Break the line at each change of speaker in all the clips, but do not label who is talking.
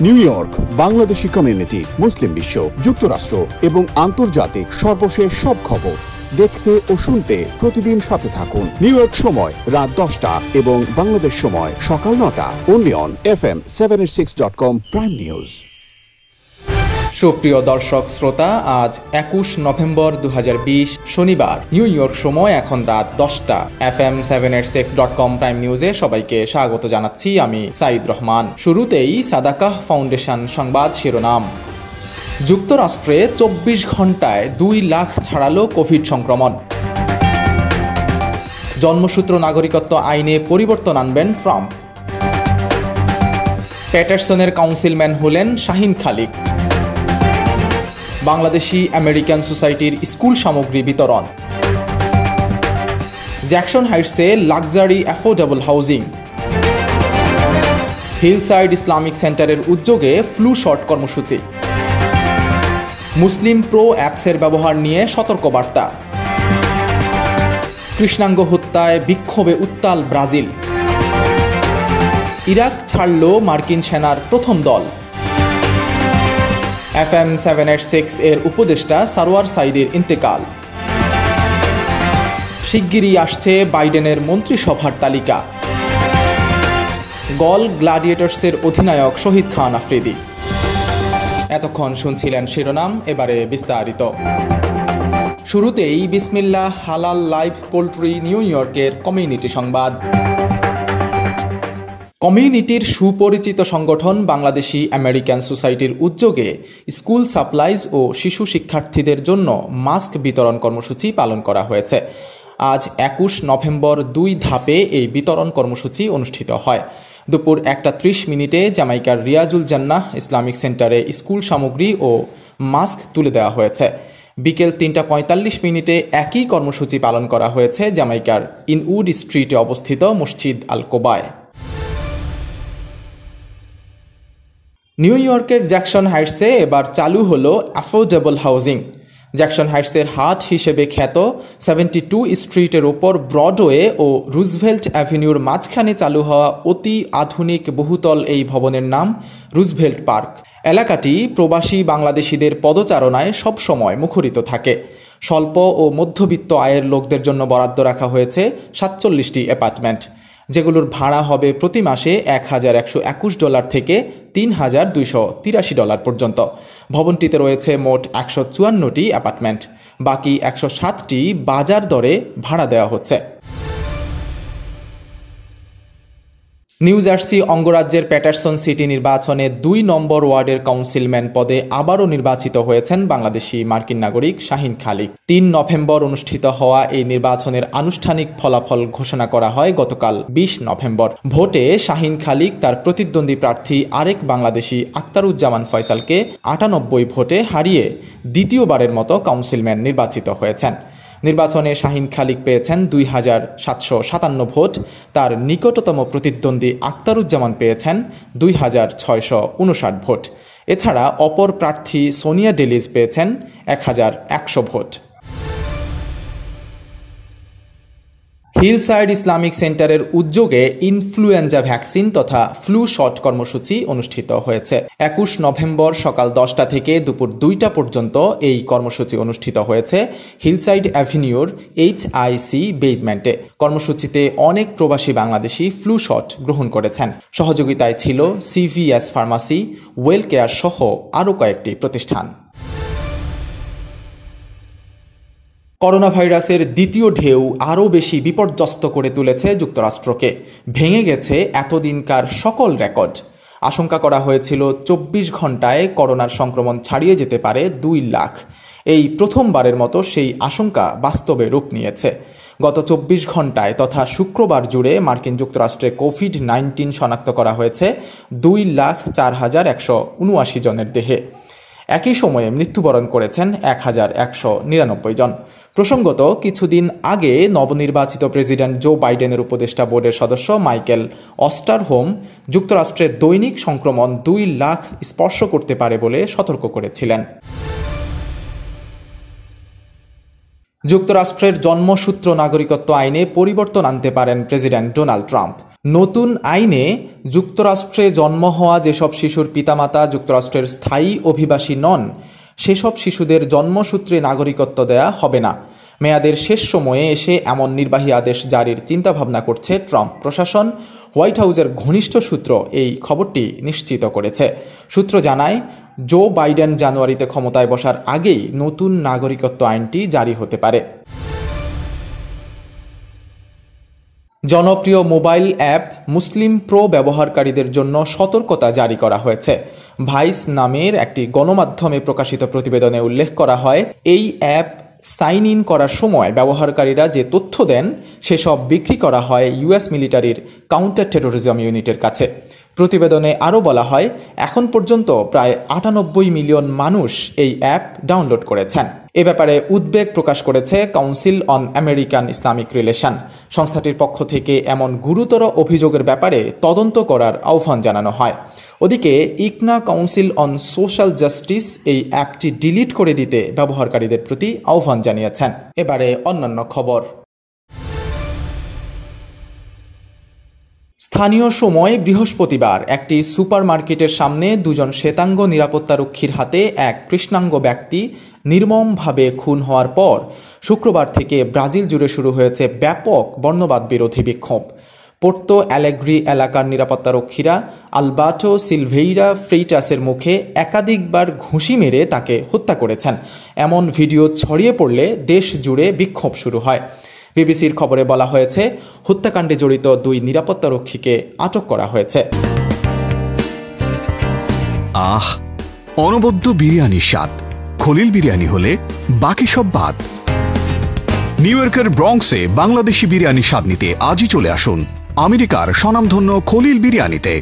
New York, Bangladeshi community, মুসলিম বিশ্ব, যুক্তরাষ্ট্র এবং আন্তর্জাতিক সর্বশেষ সব খবর দেখতে ও শুনতে প্রতিদিন সাথে থাকুন। নিউ ইয়র্ক সময় রাত 10টা এবং বাংলাদেশ সময় সকাল 9টা। Only on FM 786.com prime news.
সুপ্রিয় দর্শক শ্রোতা, আজ 21 নভেম্বর 2020 শনিবার। নিউ ইয়র্ক সময় এখন রাত 10টা। FM 786.com প্রাইম নিউজে সবাইকে স্বাগত জানাচ্ছি আমি সাইদ রহমান। শুরুতেই সাদাকাহ ফাউন্ডেশন সংবাদ শিরোনাম। যুক্তরাষ্ট্রে 24 ঘন্টায় 2 লাখ ছাড়ালো কোভিড সংক্রমণ। জন্মসূত্র নাগরিকত্ব আইনে পরিবর্তন আনবেন ট্রাম্প। প্যাটারসনের কাউন্সিলম্যান হলেন শাহিন খালিক। বাংলাদেশি আমেরিকান সোসাইটির স্কুল সামগ্রী বিতরণ। জ্যাকসন হাইটসে luxury affordable housing. Hillside Islamic সেন্টারের উদ্যোগে ফ্লু শট কর্মসূচি। মুসলিম প্রো অ্যাপসের ব্যবহার নিয়ে সতর্কবার্তা। কৃষ্ণাঙ্গ হত্যায় বিক্ষোভে উত্তাল ব্রাজিল। ইরাক ছাড়ল মার্কিন সেনার প্রথম দল। FM 786 এর উপদেষ্টা সারওয়ার সাইদির ইন্তেকাল। শিগগিরই আসছে বাইডেনের মন্ত্রিসভার তালিকা। গল গ্ল্যাডিয়েটর্সের অধিনায়ক শহীদ খান আফ্রিদি। এতক্ষণ শুনছিলেন শিরোনাম, এবারে বিস্তারিত। শুরুতেই বিসমিল্লাহ হালাল লাইভ পোল্ট্রি নিউ ইয়র্কের কমিউনিটি সংবাদ। কমিউনিটির সুপরিচিত সংগঠন বাংলাদেশি আমেরিকান সোসাইটির উদ্যোগে স্কুল সাপ্লাইজ ও শিশু শিক্ষার্থীদের জন্য মাস্ক বিতরণ কর্মসূচি পালন করা হয়েছে। আজ 21 নভেম্বর 2 ধাপে এই বিতরণ কর্মসূচি অনুষ্ঠিত হয়। দুপুর 1:30 জামাইকার রিয়াজুল জান্নাহ ইসলামিক সেন্টারে স্কুল সামগ্রী ও মাস্ক তুলে দেওয়া হয়েছে। বিকেল 3:45 একই কর্মসূচি পালন করা হয়েছে জামাইকার ইনউড স্ট্রিটে অবস্থিত মসজিদ আল কোবায়। নিউ ইয়র্কের জ্যাকসন হাইটসে এবার চালু হলো অ্যাফোর্ডেবল হাউজিং। জ্যাকসন হাইটসের হাট হিসেবে খ্যাত 72 স্ট্রিটের ওপর ব্রডওয়ে ও রুজভেল্ট অ্যাভিনিউর মাঝখানে চালু হওয়া অতি আধুনিক বহুতল এই ভবনের নাম রুজভেল্ট পার্ক। এলাকাটি প্রবাসী বাংলাদেশিদের পদচারণায় সবসময় মুখরিত থাকে। স্বল্প ও মধ্যবিত্ত আয়ের লোকদের জন্য বরাদ্দ রাখা হয়েছে 47টি অ্যাপার্টমেন্ট, যেগুলোর ভাড়া হবে প্রতি মাসে $1,121 থেকে $3,283 পর্যন্ত। ভবনটিতে রয়েছে মোট 154টি অ্যাপার্টমেন্ট, বাকি 160টি বাজার দরে ভাড়া দেওয়া হচ্ছে। নিউ জার্সি অঙ্গরাজ্যের প্যাটারসন সিটি নির্বাচনে 2 নম্বর ওয়ার্ডের কাউন্সিলম্যান পদে আবারও নির্বাচিত হয়েছেন বাংলাদেশি মার্কিন নাগরিক শাহিন খালিক। 3 নভেম্বর অনুষ্ঠিত হওয়া এই নির্বাচনের আনুষ্ঠানিক ফলাফল ঘোষণা করা হয় গতকাল 20 নভেম্বর। ভোটে শাহিন খালিক তার প্রতিদ্বন্দ্বী প্রার্থী আরেক বাংলাদেশি আক্তারুজ্জামান ফয়সালকে 98 ভোটে হারিয়ে দ্বিতীয়বারের মতো কাউন্সিলম্যান নির্বাচিত হয়েছেন। নির্বাচনে শাহিন খালিক পেয়েছেন 2757 ভোট। তার নিকটতম প্রতিদ্বন্দ্বী আক্তারুজ্জামান পেয়েছেন 2659 ভোট। এছাড়া অপর প্রার্থী সোনিয়া ডেলিজ পেয়েছেন 1100 ভোট। হিলসাইড ইসলামিক সেন্টারের উদ্যোগে ইনফ্লুয়েঞ্জা ভ্যাকসিন তথা ফ্লু শট কর্মসূচি অনুষ্ঠিত হয়েছে। 21 নভেম্বর সকাল 10টা থেকে দুপুর 2টা পর্যন্ত এই কর্মসূচি অনুষ্ঠিত হয়েছে হিলসাইড অ্যাভিনিউর HIC বেজমেন্টে। কর্মসূচিতে অনেক প্রবাসী বাংলাদেশি ফ্লু শট গ্রহণ করেছেন। সহযোগিতায় ছিল CVS ফার্মাসি, ওয়েল কেয়ার সহ আরও কয়েকটি প্রতিষ্ঠান। করোনা ভাইরাসের দ্বিতীয় ঢেউ আরও বেশি বিপর্যস্ত করে তুলেছে যুক্তরাষ্ট্রকে। ভেঙে গেছে এতদিনকার সকল রেকর্ড। আশঙ্কা করা হয়েছিল 24 ঘন্টায় করোনার সংক্রমণ ছাড়িয়ে যেতে পারে 2 লাখ। এই প্রথমবারের মতো সেই আশঙ্কা বাস্তবে রূপ নিয়েছে। গত 24 ঘন্টায় তথা শুক্রবার জুড়ে মার্কিন যুক্তরাষ্ট্রে কোভিড-19 শনাক্ত করা হয়েছে 2,04,179 জনের দেহে। একই সময়ে মৃত্যুবরণ করেছেন 1,199 জন। প্রসঙ্গত, কিছুদিন আগে নবনির্বাচিত প্রেসিডেন্ট জো বাইডেনের উপদেষ্টা বোর্ডের সদস্য মাইকেল অস্টারহোম যুক্তরাষ্ট্রের দৈনিক সংক্রমণ 2 লাখ স্পর্শ করতে পারে বলে সতর্ক করেছিলেন। যুক্তরাষ্ট্রের জন্মসূত্র নাগরিকত্ব আইনে পরিবর্তন আনতে পারেন প্রেসিডেন্ট ডোনাল্ড ট্রাম্প। নতুন আইনে যুক্তরাষ্ট্রে জন্ম হওয়া যেসব শিশুর পিতামাতা যুক্তরাষ্ট্রের স্থায়ী অভিবাসী নন, সেসব শিশুদের জন্মসূত্রে নাগরিকত্ব দেয়া হবে না। মেয়াদের শেষ সময়ে এসে এমন নির্বাহী আদেশ জারির চিন্তাভাবনা করছে ট্রাম্প প্রশাসন। হোয়াইট হাউসের ঘনিষ্ঠ সূত্র এই খবরটি নিশ্চিত করেছে। সূত্র জানায়, জো বাইডেন জানুয়ারিতে ক্ষমতায় বসার আগেই নতুন নাগরিকত্ব আইনটি জারি হতে পারে। জনপ্রিয় মোবাইল অ্যাপ মুসলিম প্রো ব্যবহারকারীদের জন্য সতর্কতা জারি করা হয়েছে। ভাইস নামের একটি গণমাধ্যমে প্রকাশিত প্রতিবেদনে উল্লেখ করা হয়, এই অ্যাপ সাইন ইন করার সময় ব্যবহারকারীরা যে তথ্য দেন সেসব বিক্রি করা হয় ইউএস মিলিটারির কাউন্টার টেরোরিজম ইউনিটের কাছে। প্রতিবেদনে আরও বলা হয়, এখন পর্যন্ত প্রায় 98 মিলিয়ন মানুষ এই অ্যাপ ডাউনলোড করেছেন। এ ব্যাপারে উদ্বেগ প্রকাশ করেছে council on American Islamic relation. সংস্থাটির পক্ষ থেকে এমন গুরুতর অভিযোগের ব্যাপারে তদন্ত করার আহ্বান জানানো হয়। ওদিকে IQNA council on social justice এই অ্যাপটি ডিলিট করে দিতে ব্যবহারকারীদের প্রতি আহ্বান জানিয়েছেন। এবারে অন্যান্য খবর। স্থানীয় সময় বৃহস্পতিবার একটি সুপারমার্কেটের সামনে দুজন শ্বেতাঙ্গ নিরাপত্তারক্ষীর হাতে এক কৃষ্ণাঙ্গ ব্যক্তি নির্মমভাবে খুন হওয়ার পর শুক্রবার থেকে ব্রাজিল জুড়ে শুরু হয়েছে ব্যাপক বর্ণবাদ বিরোধী বিক্ষোভ। পোর্তো অ্যালেগ্রি এলাকার নিরাপত্তারক্ষীরা আলবার্টো সিলভেইরা ফ্রেইটাসের মুখে একাধিকবার ঘুষি মেরে তাকে হত্যা করেছেন। এমন ভিডিও ছড়িয়ে পড়লে দেশ জুড়ে বিক্ষোভ শুরু হয়। বিবিসির খবরে বলা হয়েছে, হত্যাকাণ্ডে জড়িত 2 নিরাপত্তারক্ষীকে আটক করা হয়েছে।
অনবদ্য বিরিয়ানির স্বাদ। খলিল বিরিয়ানি হলে বাকি সব বাদ। নিউ ইয়র্কের ব্রঙ্কসে বাংলাদেশি বিরিয়ানির স্বাদ নিতে আজই চলে আসুন আমেরিকার স্বনামধন্য খলিল বিরিয়ানিতে।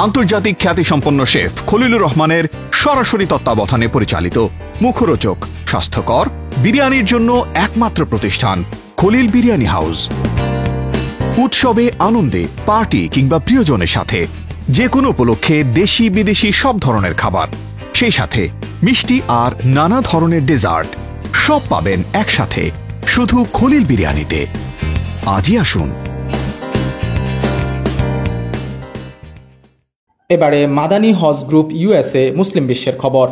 আন্তর্জাতিক খ্যাতিসম্পন্ন শেফ খলিলুর রহমানের সরাসরি তত্ত্বাবধানে পরিচালিত মুখরোচক স্বাস্থ্যকর বিরিয়ানির জন্য একমাত্র প্রতিষ্ঠান খলিল বিরিয়ানি হাউস। উৎসবে, আনন্দে, পার্টি কিংবা প্রিয়জনের সাথে যে কোনো উপলক্ষে দেশি বিদেশি সব ধরনের খাবার, সেই সাথে মিষ্টি আর নানা ধরনের ডেজার্ট সব পাবেন একসাথে শুধু খলিল বিরিয়ানিতে। আজই আসুন।
এবারে মাদানী হজ গ্রুপ ইউএসএ মুসলিম বিশ্বের খবর।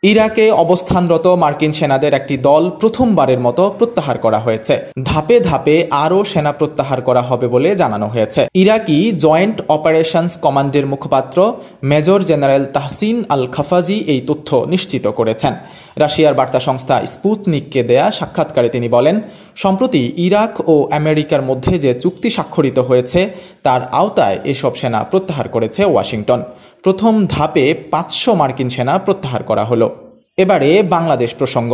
ইরাকে অবস্থানরত মার্কিন সেনাদের একটি দল প্রথমবারের মতো প্রত্যাহার করা হয়েছে। ধাপে ধাপে আরও সেনা প্রত্যাহার করা হবে বলে জানানো হয়েছে। ইরাকি জয়েন্ট অপারেশনস কমান্ডের মুখপাত্র মেজর জেনারেল তাহসিন আল খাফাজি এই তথ্য নিশ্চিত করেছেন। রাশিয়ার বার্তা সংস্থা স্পুতনিককে দেয়া সাক্ষাৎকারে তিনি বলেন, সম্প্রতি ইরাক ও আমেরিকার মধ্যে যে চুক্তি স্বাক্ষরিত হয়েছে তার আওতায় এসব সেনা প্রত্যাহার করেছে ওয়াশিংটন। প্রথম ধাপে 500 মার্কিন সেনা প্রত্যাহার করা হলো। এবারে বাংলাদেশ প্রসঙ্গ।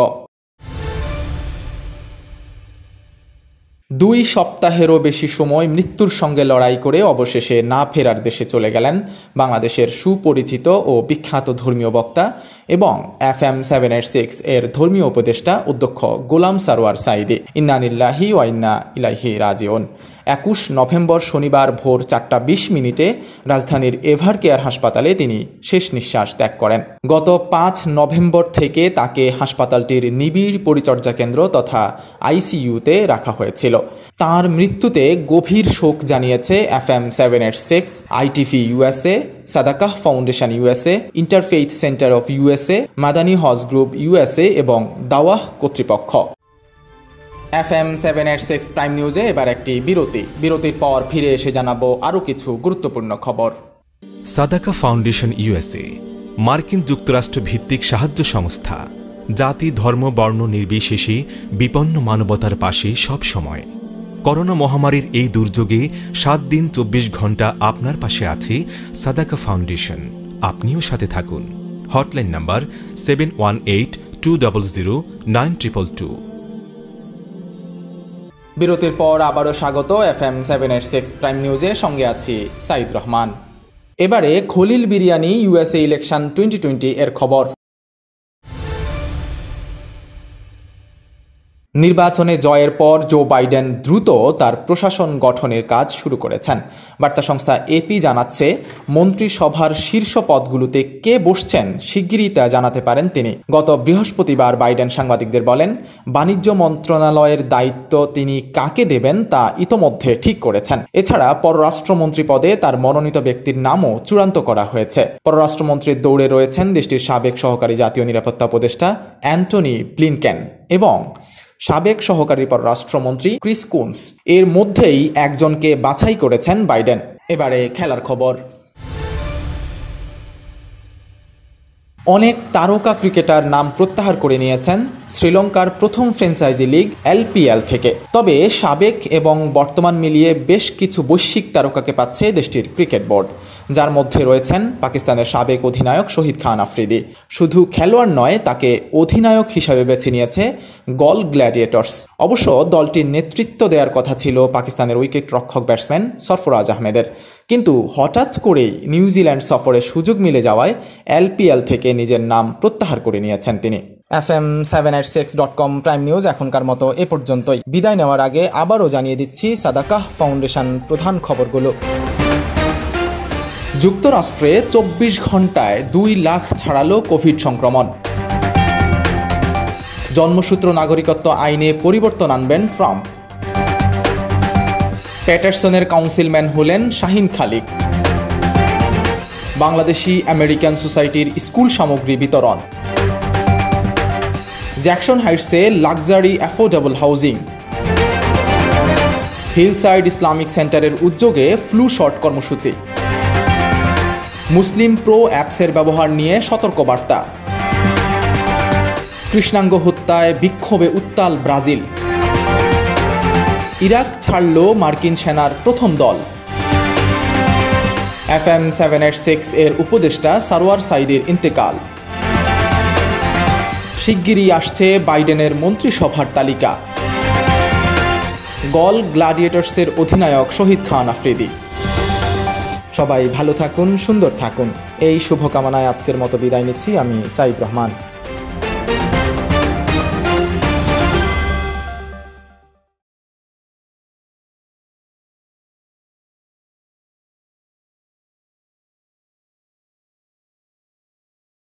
2 সপ্তাহেরও বেশি সময় মৃত্যুর সঙ্গে লড়াই করে অবশেষে না ফেরার দেশে চলে গেলেন বাংলাদেশের সুপরিচিত ও বিখ্যাত ধর্মীয় বক্তা এবং FM 786 এর ধর্মীয় উপদেষ্টা অধ্যক্ষ গোলাম সারোয়ার সাঈদী। ইন্না লিল্লাহি ওয়া ইন্না ইলাইহি রাজিউন। 21 নভেম্বর শনিবার ভোর 4টা 20 মিনিটে রাজধানীর এভার কেয়ার হাসপাতালে তিনি শেষ নিঃশ্বাস ত্যাগ করেন। গত 5 নভেম্বর থেকে তাকে হাসপাতালটির নিবিড় পরিচর্যা কেন্দ্র তথা ICUতে রাখা হয়েছিল। তার মৃত্যুতে গভীর শোক জানিয়েছে FM 786, ITV USA, Sadaqah foundation USA, interfaith center of USA, Madani Hajj group USA এবং দাওয়াহ কর্তৃপক্ষ। FM 786 প্রাইম নিউজে এবার একটি বিরতির পর ফিরে এসে জানাবো আরও কিছু গুরুত্বপূর্ণ খবর।
সাদাকা ফাউন্ডেশন USA মার্কিন যুক্তরাষ্ট্র ভিত্তিক সাহায্য সংস্থা, জাতি, ধর্ম, বর্ণ নির্বিশেষে বিপন্ন মানবতার পাশে সব সময়। করোনা মহামারীর এই দুর্যোগে 7 দিন 24 ঘন্টা আপনার পাশে আছে সাদাকা ফাউন্ডেশন। আপনিও সাথে থাকুন। Hotline number 7182009222।
বিরতির পর আবারও স্বাগত FM 786 প্রাইম নিউজে, সঙ্গে আছি সাইদ রহমান। এবারে খলিল বিরিয়ানি USA ইলেকশন 2020 এর খবর। নির্বাচনে জয়ের পর জো বাইডেন দ্রুত তার প্রশাসন গঠনের কাজ শুরু করেছেন। বার্তা সংস্থা এপি জানাচ্ছে, মন্ত্রিসভার শীর্ষ পদগুলোতে কে বসছেন শিগগিরই তা জানাতে পারেন তিনি। গত বৃহস্পতিবার বাইডেন সাংবাদিকদের বলেন, বাণিজ্য মন্ত্রণালয়ের দায়িত্ব তিনি কাকে দেবেন তা ইতোমধ্যে ঠিক করেছেন। এছাড়া পররাষ্ট্রমন্ত্রী পদে তার মনোনীত ব্যক্তির নামও চূড়ান্ত করা হয়েছে। পররাষ্ট্রমন্ত্রীর দৌড়ে রয়েছেন দেশটির সাবেক সহকারী জাতীয় নিরাপত্তা উপদেষ্টা অ্যান্টনি ব্লিনকেন এবং সাবেক সহকারী পররাষ্ট্রমন্ত্রী ক্রিস কুন্স। এর মধ্যেই একজনকে বাছাই করেছেন বাইডেন। এবারে খেলার খবর। অনেক তারকা ক্রিকেটার নাম প্রত্যাহার করে নিয়েছেন শ্রীলঙ্কার প্রথম ফ্র্যাঞ্চাইজি লিগ এলপিএল থেকে। তবে সাবেক এবং বর্তমান মিলিয়ে বেশ কিছু বৈশ্বিক তারকাকে পাচ্ছে দেশটির ক্রিকেট বোর্ড, যার মধ্যে রয়েছেন পাকিস্তানের সাবেক অধিনায়ক শহীদ খান আফ্রিদি। শুধু খেলোয়াড় নয়, তাকে অধিনায়ক হিসাবে বেছে নিয়েছে গল গ্ল্যাডিয়েটর্স। অবশ্য দলটির নেতৃত্ব দেওয়ার কথা ছিল পাকিস্তানের উইকেট রক্ষক ব্যাটসম্যান সরফরাজ আহমেদের, কিন্তু হঠাৎ করেই নিউজিল্যান্ড সফরে সুযোগ মিলে যাওয়ায় এলপিএল থেকে নিজের নাম প্রত্যাহার করে নিয়েছেন তিনি। FM786.com প্রাইম নিউজ এখনকার মতো এ পর্যন্তই। বিদায় নেওয়ার আগে আবারও জানিয়ে দিচ্ছি সাদাকাহ ফাউন্ডেশন প্রধান খবরগুলো। যুক্তরাষ্ট্রে 24 ঘন্টায় 2 লাখ ছাড়ালো কোভিড সংক্রমণ। জন্মসূত্র নাগরিকত্ব আইনে পরিবর্তন আনবেন ট্রাম্প। প্যাটারসনের কাউন্সিলম্যান হলেন শাহিন খালিক। বাংলাদেশি আমেরিকান সোসাইটির স্কুল সামগ্রী বিতরণ। জ্যাকসন হাইটসে luxury affordable housing. Hillside Islamic সেন্টারের উদ্যোগে ফ্লু শট কর্মসূচি। মুসলিম প্রো অ্যাপসের ব্যবহার নিয়ে সতর্কবার্তা। কৃষ্ণাঙ্গ হত্যায় বিক্ষোভে উত্তাল ব্রাজিল। ইরাক ছাড়ল মার্কিন সেনার প্রথম দল। FM786 এর উপদেষ্টা সারওয়ার সাইদের ইন্তেকাল। শিগগিরই আসছে বাইডেনের মন্ত্রিসভার তালিকা। গল গ্ল্যাডিয়েটর্সের অধিনায়ক শহীদ খান আফ্রিদি। সবাই ভালো থাকুন, সুন্দর থাকুন, এই শুভকামনায় আজকের মতো বিদায় নিচ্ছি আমি সাইদ রহমান।